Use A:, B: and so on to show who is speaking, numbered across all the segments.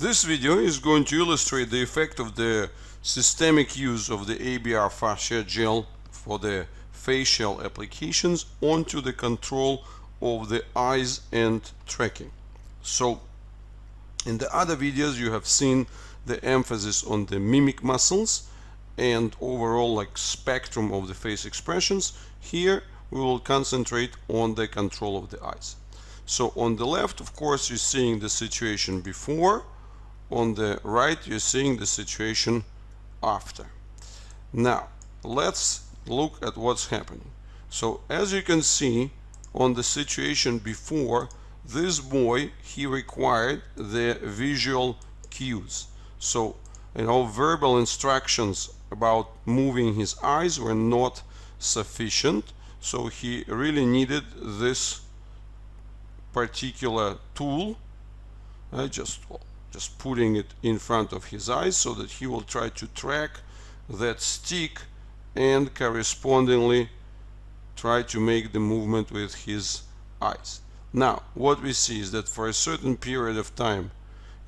A: This video is going to illustrate the effect of the systemic use of the ABR Fascia Gel for the facial applications onto the control of the eyes and tracking. So in the other videos you have seen the emphasis on the mimic muscles and overall spectrum of the face expressions. Here we will concentrate on the control of the eyes. So on the left, of course, you're seeing the situation before. On the right, you're seeing the situation after. Now, let's look at what's happening. So as you can see, on the situation before, this boy, he required the visual cues. So, verbal instructions about moving his eyes were not sufficient. So he really needed this particular tool. Just putting it in front of his eyes so that he will try to track that stick and correspondingly try to make the movement with his eyes. Now, what we see is that for a certain period of time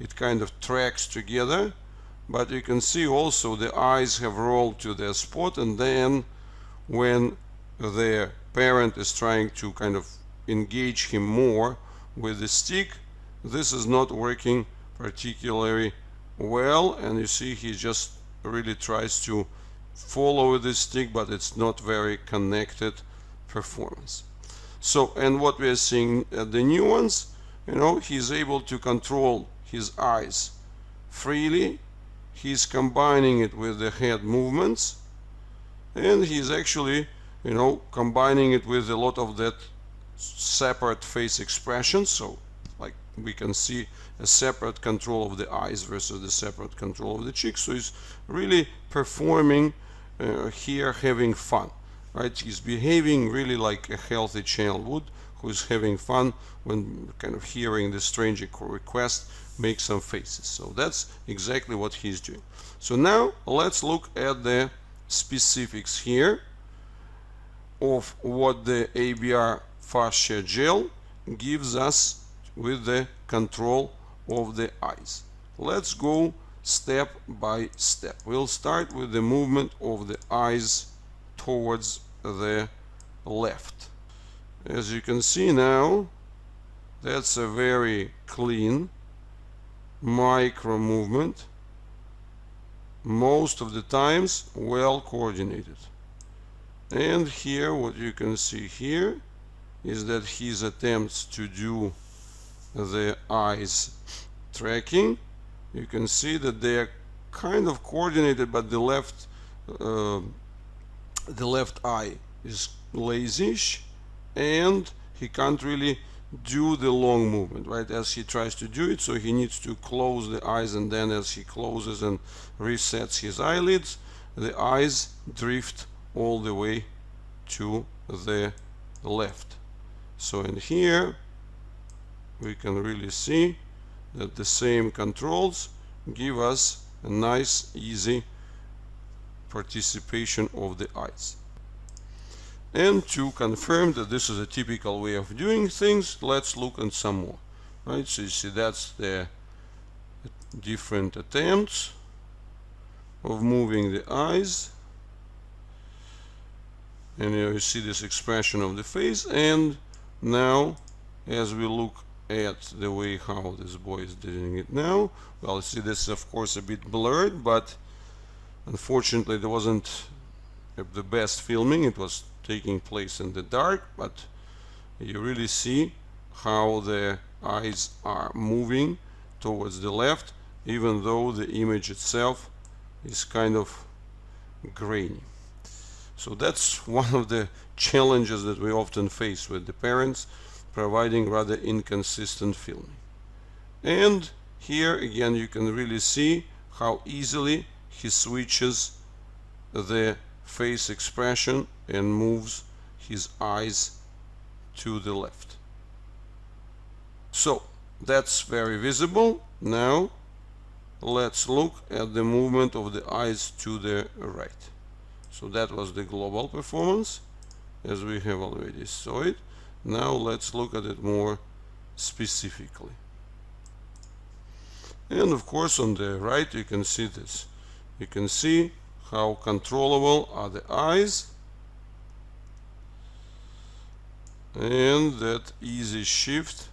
A: it kind of tracks together, but you can see also the eyes have rolled to their spot, and then when the parent is trying to kind of engage him more with the stick, this is not working particularly well, and you see he just really tries to follow the stick, but it's not very connected performance. So, and what we are seeing at the new ones, he's able to control his eyes freely, he's combining it with the head movements, and he's actually combining it with a lot of that separate face expression. So like we can see a separate control of the eyes versus the separate control of the cheeks. So he's really performing here, having fun, right? He's behaving really like a healthy child would, who's having fun when kind of hearing the strange request, make some faces. So that's exactly what he's doing. So now let's look at the specifics here of what the ABR Fascia Gel gives us with the control of the eyes. Let's go step by step. We'll start with the movement of the eyes towards the left. As you can see now, that's a very clean micro movement, most of the times well coordinated. And here what you can see here is that his attempts to do the eyes tracking, you can see that they are kind of coordinated, but the left eye is lazy-ish, and he can't really do the long movement, right, as he tries to do it. So he needs to close the eyes, and then as he closes and resets his eyelids, the eyes drift all the way to the left. So in here we can really see that the same controls give us a nice, easy participation of the eyes. And to confirm that this is a typical way of doing things, let's look at some more. Right, so you see that's the different attempts of moving the eyes, and you see this expression of the face. And now as we look at the way how this boy is doing it now, well, see, this is of course a bit blurred, but unfortunately there wasn't the best filming. It was taking place in the dark, but you really see how the eyes are moving towards the left, even though the image itself is kind of grainy. So that's one of the challenges that we often face with the parents, providing rather inconsistent filming. And here again you can really see how easily he switches the face expression and moves his eyes to the left. So that's very visible. Now let's look at the movement of the eyes to the right. So that was the global performance as we have already saw it. Now let's look at it more specifically. And of course on the right you can see this. You can see how controllable are the eyes, and that easy shift,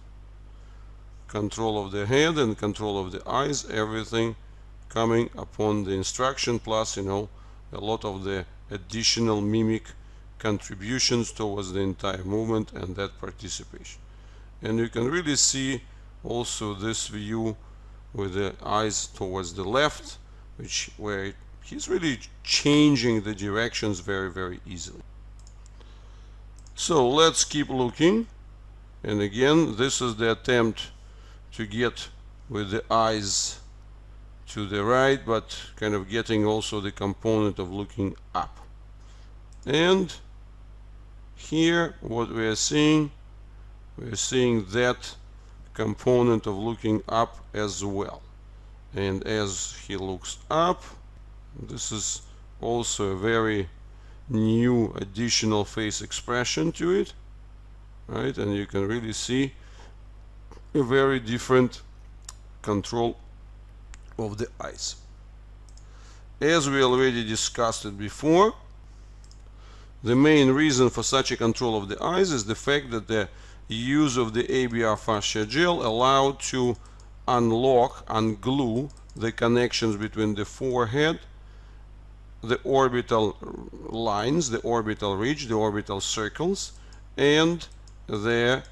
A: control of the head and control of the eyes, everything coming upon the instruction, plus a lot of the additional mimic contributions towards the entire movement and that participation. And you can really see also this view with the eyes towards the left, where he's really changing the directions very, very easily. So let's keep looking. And again, this is the attempt to get with the eyes to the right, but kind of getting also the component of looking up. And here what we are seeing that component of looking up as well. And as he looks up, this is also a very new additional face expression to it, right? And you can really see a very different control of the eyes. As we already discussed it before, the main reason for such a control of the eyes is the fact that the use of the ABR Fascia Gel allowed to unglue the connections between the forehead, the orbital lines, the orbital ridge, the orbital circles, and the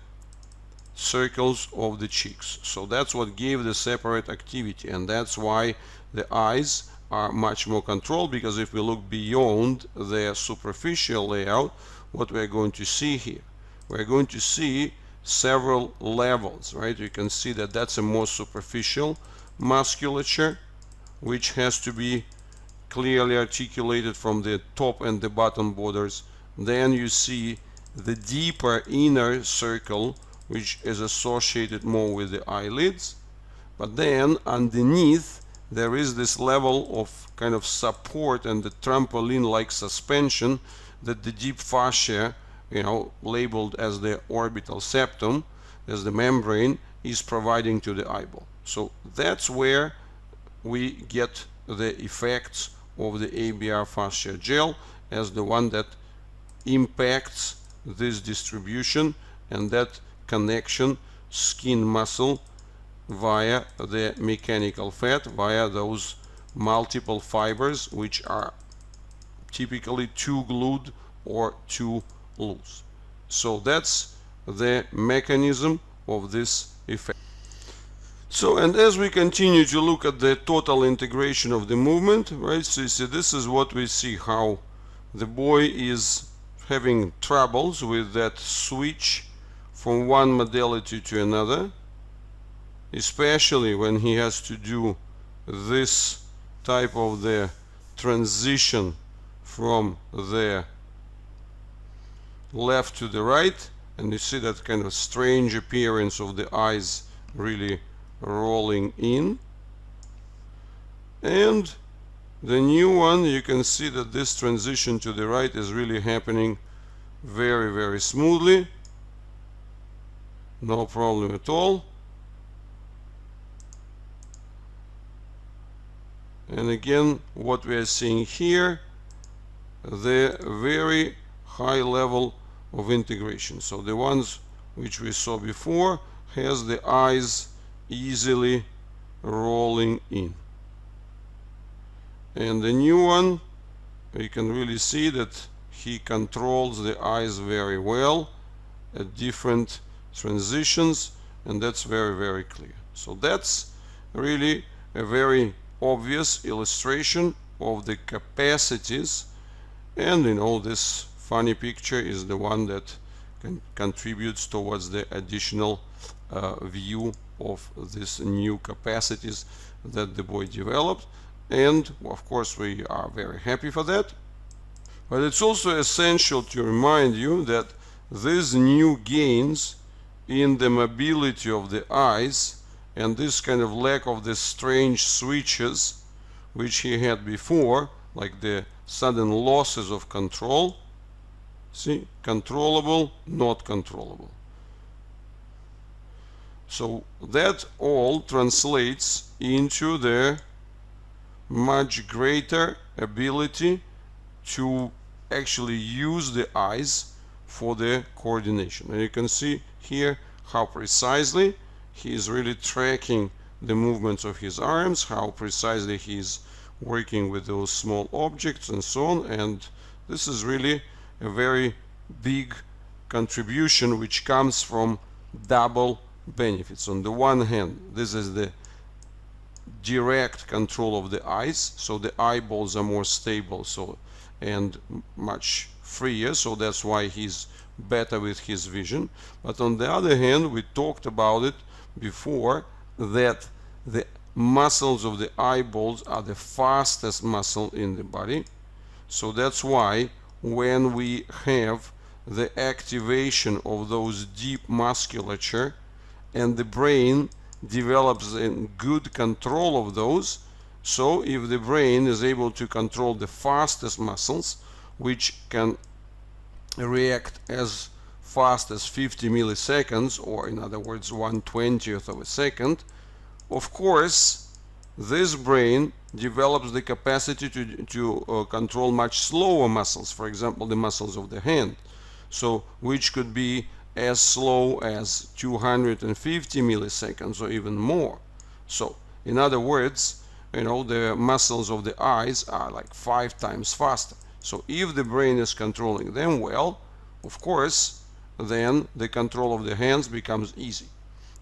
A: circles of the cheeks. So that's what gave the separate activity, and that's why the eyes are much more controlled, because if we look beyond the superficial layout, what we're going to see here, we're going to see several levels, right? You can see that that's a more superficial musculature, which has to be clearly articulated from the top and the bottom borders. Then you see the deeper inner circle, which is associated more with the eyelids. But then underneath there is this level of kind of support and the trampoline-like suspension that the deep fascia, labeled as the orbital septum, as the membrane, is providing to the eyeball. So that's where we get the effects of the ABR Fascia Gel as the one that impacts this distribution and that connection skin muscle via the mechanical fat, via those multiple fibers which are typically too glued or too loose. So that's the mechanism of this effect. So, and as we continue to look at the total integration of the movement, right, so you see this is what we see, how the boy is having troubles with that switch from one modality to another, especially when he has to do this type of the transition from the left to the right, and you see that kind of strange appearance of the eyes really rolling in. And the new one, you can see that this transition to the right is really happening very, very smoothly, no problem at all. And again, what we are seeing here, the very high level of integration. So the ones which we saw before has the eyes easily rolling in, and the new one, you can really see that he controls the eyes very well at different transitions, and that's very, very clear. So that's really a very obvious illustration of the capacities, and this funny picture is the one that contributes towards the additional view of these new capacities that the boy developed. And of course we are very happy for that, but it's also essential to remind you that these new gains in the mobility of the eyes and this kind of lack of the strange switches which he had before, like the sudden losses of control, see, controllable, not controllable. So that all translates into the much greater ability to actually use the eyes for the coordination. And you can see here how precisely he is really tracking the movements of his arms, how precisely he is working with those small objects and so on. And this is really a very big contribution which comes from double benefits. On the one hand, this is the direct control of the eyes, so the eyeballs are more stable and much freer, so that's why he's better with his vision. But on the other hand, we talked about it before, that the muscles of the eyeballs are the fastest muscle in the body. So that's why when we have the activation of those deep musculature and the brain develops in good control of those, so if the brain is able to control the fastest muscles, which can react as fast as 50 milliseconds, or in other words 1/20th of a second, of course this brain develops the capacity to control much slower muscles, for example the muscles of the hand, so which could be as slow as 250 milliseconds or even more. So in other words, the muscles of the eyes are like 5 times faster. So if the brain is controlling them well, of course then the control of the hands becomes easy.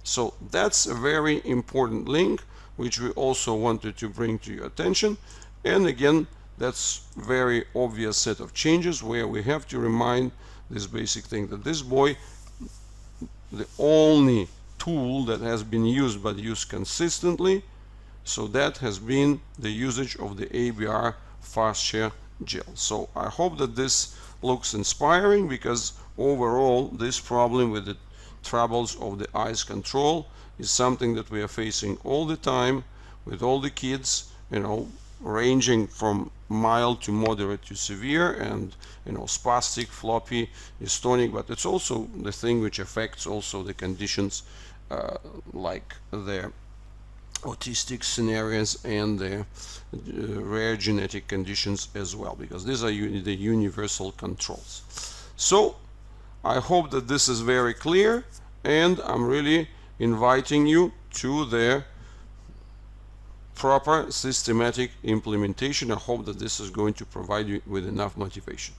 A: So that's a very important link which we also wanted to bring to your attention. And again, that's very obvious set of changes where we have to remind this basic thing, that this boy, the only tool that has been used but used consistently, so that has been the usage of the ABR Fascia Gel. So I hope that this looks inspiring, because overall this problem with the troubles of the eyes control is something that we are facing all the time with all the kids, ranging from mild to moderate to severe, and spastic, floppy, dystonic, but it's also the thing which affects also the conditions like the autistic scenarios and the rare genetic conditions as well, because these are the universal controls. So I hope that this is very clear, and I'm really inviting you to the proper systematic implementation. I hope that this is going to provide you with enough motivation.